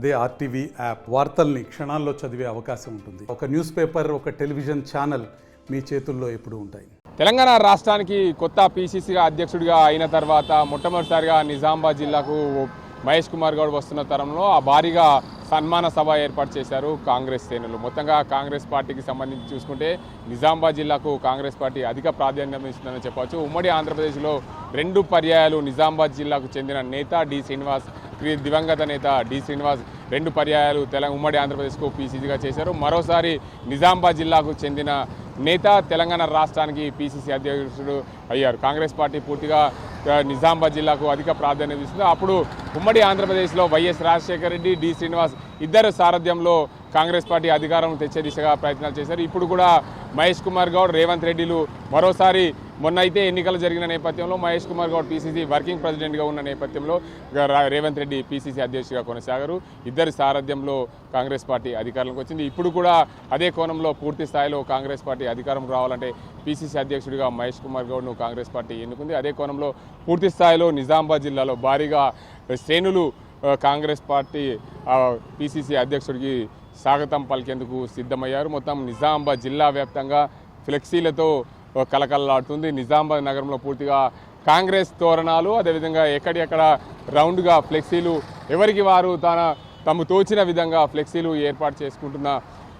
అదే RTV app వార్తల్ని క్షణాల్లో చదివే అవకాశం ఉంటుంది. ఒక న్యూస్ పేపర్, ఒక టెలివిజన్ ఛానల్ మీ చేతుల్లో ఎప్పుడూ ఉంటాయి. తెలంగాణ రాష్ట్రానికి కొత్త పీసీసీగా అధ్యక్షుడిగా అయిన తర్వాత మొట్టమొదటిసారిగా నిజామాబాద్ జిల్లాకు మహేష్ కుమార్ గౌడ్ వస్తున్న తరంలో ఆ భారీగా సన్మాన సభ ఏర్పాటు చేశారు కాంగ్రెస్ శ్రేణులు. మొత్తంగా కాంగ్రెస్ పార్టీకి సంబంధించి చూసుకుంటే నిజామాబాద్ జిల్లాకు కాంగ్రెస్ పార్టీ అధిక ప్రాధాన్యం ఇస్తుందని చెప్పవచ్చు. ఉమ్మడి ఆంధ్రప్రదేశ్లో 2 పర్యాయాలు నిజామాబాద్ జిల్లాకు చెందిన నేత డి శ్రీనివాస్, దివంగత నేత డి శ్రీనివాస్ 2 పర్యాయాలు ఉమ్మడి ఆంధ్రప్రదేశ్కు పీసీసీగా చేశారు. మరోసారి నిజామాబాద్ జిల్లాకు చెందిన నేత తెలంగాణ రాష్ట్రానికి పీసీసీ అధ్యక్షుడు అయ్యారు. కాంగ్రెస్ పార్టీ పూర్తిగా నిజామాబాద్ జిల్లాకు అధిక ప్రాధాన్యత ఇస్తుంది. అప్పుడు ఉమ్మడి ఆంధ్రప్రదేశ్లో వైఎస్ రాజశేఖర రెడ్డి, డి శ్రీనివాస్ ఇద్దరు సారథ్యంలో కాంగ్రెస్ పార్టీ అధికారం తెచ్చే దిశగా ప్రయత్నాలు చేశారు. ఇప్పుడు కూడా మహేష్ కుమార్ గౌడ్, రేవంత్ రెడ్డిలు మరోసారి మొన్న అయితే ఎన్నికలు జరిగిన నేపథ్యంలో మహేష్ కుమార్ గౌడ్ పీసీసీ వర్కింగ్ ప్రెసిడెంట్గా ఉన్న నేపథ్యంలో రేవంత్ రెడ్డి పీసీసీ అధ్యక్షుడిగా కొనసాగారు. ఇద్దరి సారథ్యంలో కాంగ్రెస్ పార్టీ అధికారంలోకి వచ్చింది. ఇప్పుడు కూడా అదే కోణంలో పూర్తి స్థాయిలో కాంగ్రెస్ పార్టీ అధికారం రావాలంటే పీసీసీ అధ్యక్షుడిగా మహేష్ కుమార్ గౌడ్ను కాంగ్రెస్ పార్టీ ఎన్నుకుంది. అదే కోణంలో పూర్తి స్థాయిలో నిజామాబాద్ జిల్లాలో భారీగా శ్రేణులు కాంగ్రెస్ పార్టీ పీసీసీ అధ్యక్షుడికి స్వాగతం పలికేందుకు సిద్ధమయ్యారు. మొత్తం నిజామాబాద్ జిల్లా వ్యాప్తంగా ఫ్లెక్సీలతో కలకలలాడుతుంది. నిజామాబాద్ నగరంలో పూర్తిగా కాంగ్రెస్ తోరణాలు, అదేవిధంగా ఎక్కడెక్కడ రౌండ్గా ఫ్లెక్సీలు ఎవరికి వారు తమ తోచిన విధంగా ఫ్లెక్సీలు ఏర్పాటు చేసుకుంటున్న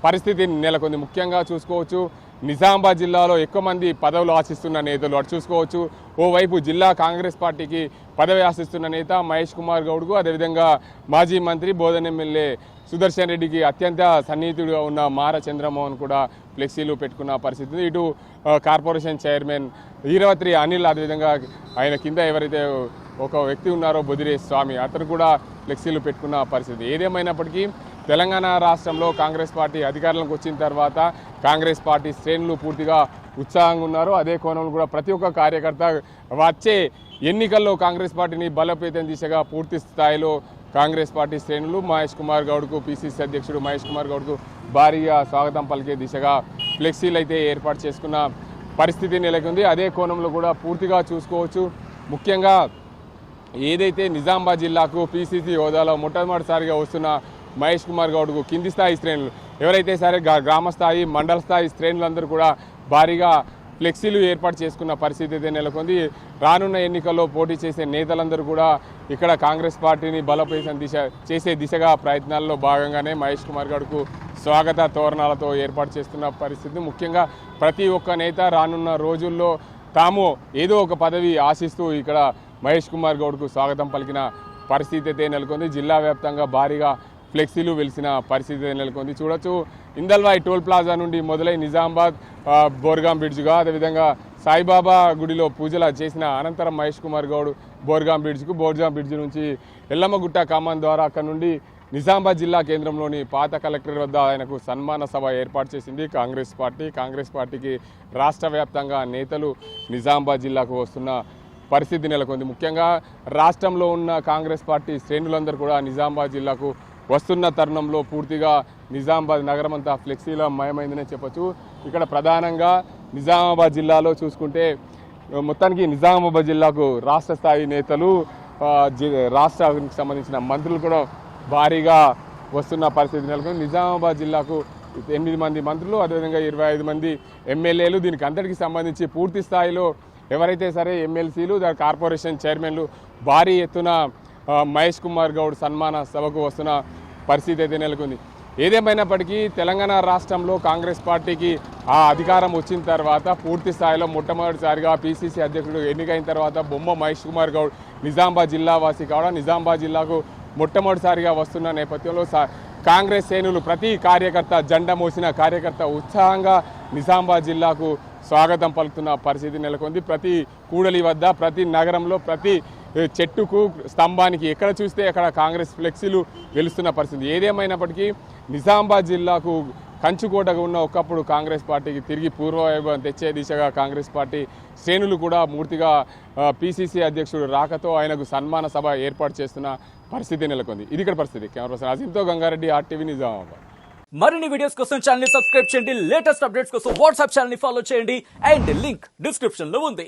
పరిస్థితి నెలకొంది. ముఖ్యంగా చూసుకోవచ్చు నిజామాబాద్ జిల్లాలో ఎక్కువ మంది పదవులు ఆశిస్తున్న నేతలు అటు చూసుకోవచ్చు. ఓవైపు జిల్లా కాంగ్రెస్ పార్టీకి పదవి ఆశిస్తున్న నేత మహేష్ కుమార్ గౌడ్కు, అదేవిధంగా మాజీ మంత్రి బోధన్ ఎమ్మెల్యే సుదర్శన్ రెడ్డికి అత్యంత సన్నిహితుడిగా ఉన్న మార చంద్రమోహన్ కూడా ఫ్లెక్సీలు పెట్టుకున్న పరిస్థితి. ఇటు కార్పొరేషన్ చైర్మన్ ఈరవత్రి అనిల్, అదేవిధంగా ఆయన కింద ఎవరైతే ఒక వ్యక్తి ఉన్నారో బొదిరేశ్ స్వామి, అతను కూడా ఫ్లెక్సీలు పెట్టుకున్న పరిస్థితి. ఏదేమైనప్పటికీ తెలంగాణ రాష్ట్రంలో కాంగ్రెస్ పార్టీ అధికారంలోకి వచ్చిన తర్వాత కాంగ్రెస్ పార్టీ శ్రేణులు పూర్తిగా ఉత్సాహంగా ఉన్నారు. అదే కోణంలో కూడా ప్రతి ఒక్క కార్యకర్త వచ్చే ఎన్నికల్లో కాంగ్రెస్ పార్టీని బలోపేతం దిశగా పూర్తి స్థాయిలో కాంగ్రెస్ పార్టీ శ్రేణులు మహేష్ కుమార్ గౌడ్కు, పీసీసీ అధ్యక్షుడు మహేష్ కుమార్ గౌడ్కు భారీగా స్వాగతం పలికే దిశగా ఫ్లెక్సీలు అయితే ఏర్పాటు చేసుకున్న పరిస్థితి నెలకొంది. అదే కోణంలో కూడా పూర్తిగా చూసుకోవచ్చు. ముఖ్యంగా ఏదైతే నిజామాబాద్ జిల్లాకు పీసీసీ హోదాలో మొట్టమొదటిసారిగా వస్తున్న మహేష్ కుమార్ గౌడ్కు కింది స్థాయి శ్రేణులు ఎవరైతే సరే గ్రామ స్థాయి, మండల స్థాయి శ్రేణులందరూ కూడా భారీగా ఫ్లెక్సీలు ఏర్పాటు చేసుకున్న పరిస్థితి అయితే నెలకొంది. రానున్న ఎన్నికల్లో పోటీ చేసే నేతలందరూ కూడా ఇక్కడ కాంగ్రెస్ పార్టీని బలోపేతం చేసే దిశగా ప్రయత్నాల్లో భాగంగానే మహేష్ కుమార్ గౌడ్కు స్వాగత తోరణాలతో ఏర్పాటు చేస్తున్న పరిస్థితి. ముఖ్యంగా ప్రతి ఒక్క నేత రానున్న రోజుల్లో తాము ఏదో ఒక పదవి ఆశిస్తూ ఇక్కడ మహేష్ కుమార్ గౌడ్కు స్వాగతం పలికిన పరిస్థితి అయితే నెలకొంది. జిల్లా వ్యాప్తంగా భారీగా ఫ్లెక్సీలు వెలిసిన పరిస్థితి నెలకొంది. చూడొచ్చు ఇందల్వాయి టోల్ ప్లాజా నుండి మొదలై నిజామాబాద్ బోర్గాం బ్రిడ్జ్గా, అదేవిధంగా సాయిబాబా గుడిలో పూజలు చేసిన అనంతరం మహేష్ కుమార్ గౌడ్ బోర్గాం బ్రిడ్జ్ నుంచి ఎల్లమ్మగుట్ట కామన్ ద్వారా అక్కడ నుండి నిజామాబాద్ జిల్లా కేంద్రంలోని పాత కలెక్టర్ వద్ద ఆయనకు సన్మాన సభ ఏర్పాటు చేసింది కాంగ్రెస్ పార్టీ. కాంగ్రెస్ పార్టీకి రాష్ట్ర వ్యాప్తంగా నేతలు నిజామాబాద్ జిల్లాకు వస్తున్న పరిస్థితి నెలకొంది. ముఖ్యంగా రాష్ట్రంలో ఉన్న కాంగ్రెస్ పార్టీ శ్రేణులందరూ కూడా నిజామాబాద్ జిల్లాకు వస్తున్న తరుణంలో పూర్తిగా నిజామాబాద్ నగరం అంతా ఫ్లెక్సీల మయమైందనే చెప్పచ్చు. ఇక్కడ ప్రధానంగా నిజామాబాద్ జిల్లాలో చూసుకుంటే మొత్తానికి నిజామాబాద్ జిల్లాకు రాష్ట్ర స్థాయి నేతలు, రాష్ట్రానికి సంబంధించిన మంత్రులు కూడా భారీగా వస్తున్న పరిస్థితి నెలకొంది. నిజామాబాద్ జిల్లాకు 8 మంది మంత్రులు, అదేవిధంగా 25 మంది ఎమ్మెల్యేలు, దీనికి అంతటికి సంబంధించి పూర్తి స్థాయిలో ఎవరైతే సరే ఎమ్మెల్సీలు, కార్పొరేషన్ చైర్మన్లు భారీ ఎత్తున మహేష్ కుమార్ గౌడ్ సన్మాన సభకు వస్తున్న పరిస్థితి అయితే నెలకొంది. ఏదేమైనప్పటికీ తెలంగాణ రాష్ట్రంలో కాంగ్రెస్ పార్టీకి ఆ అధికారం వచ్చిన తర్వాత పూర్తి స్థాయిలో మొట్టమొదటిసారిగా పీసీసీ అధ్యక్షుడు ఎన్నికైన తర్వాత బొమ్మ మహేష్ కుమార్ గౌడ్ నిజామాబాద్ జిల్లా వాసి కావడం, నిజామాబాద్ జిల్లాకు మొట్టమొదటిసారిగా వస్తున్న నేపథ్యంలో కాంగ్రెస్ శ్రేణులు ప్రతి కార్యకర్త, జెండా మోసిన కార్యకర్త ఉత్సాహంగా నిజామాబాద్ జిల్లాకు స్వాగతం పలుకుతున్న పరిస్థితి నెలకొంది. ప్రతి కూడలి వద్ద, ప్రతి నగరంలో, ప్రతి చెట్టుకు, స్తంభానికి ఎక్కడ చూస్తే అక్కడ కాంగ్రెస్ ఫ్లెక్సీలు వెలుస్తున్న పరిస్థితి. ఏదేమైనప్పటికీ నిజామాబాద్ జిల్లాకు కంచుకోటగా ఉన్న ఒకప్పుడు కాంగ్రెస్ పార్టీకి తిరిగి పూర్వవైభవం తెచ్చే దిశగా కాంగ్రెస్ పార్టీ శ్రేణులు కూడా పూర్తిగా పీసీసీ అధ్యక్షుడు రాకతో ఆయనకు సన్మాన సభ ఏర్పాటు చేస్తున్న పరిస్థితి నెలకొంది. ఇది ఇక్కడ పరిస్థితి. కెమెరా పర్సన్ అజీంతో గంగారెడ్డి, ఆర్టీవీ నిజామాబాద్. మరిన్ని వీడియోస్ కోసం ఛానల్ ని సబ్స్క్రైబ్ చేయండి. లేటెస్ట్ అప్డేట్స్ కోసం వాట్సాప్ ఛానల్ ని ఫాలో చేయండి. అండ్ లింక్ డిస్క్రిప్షన్ లో ఉంది.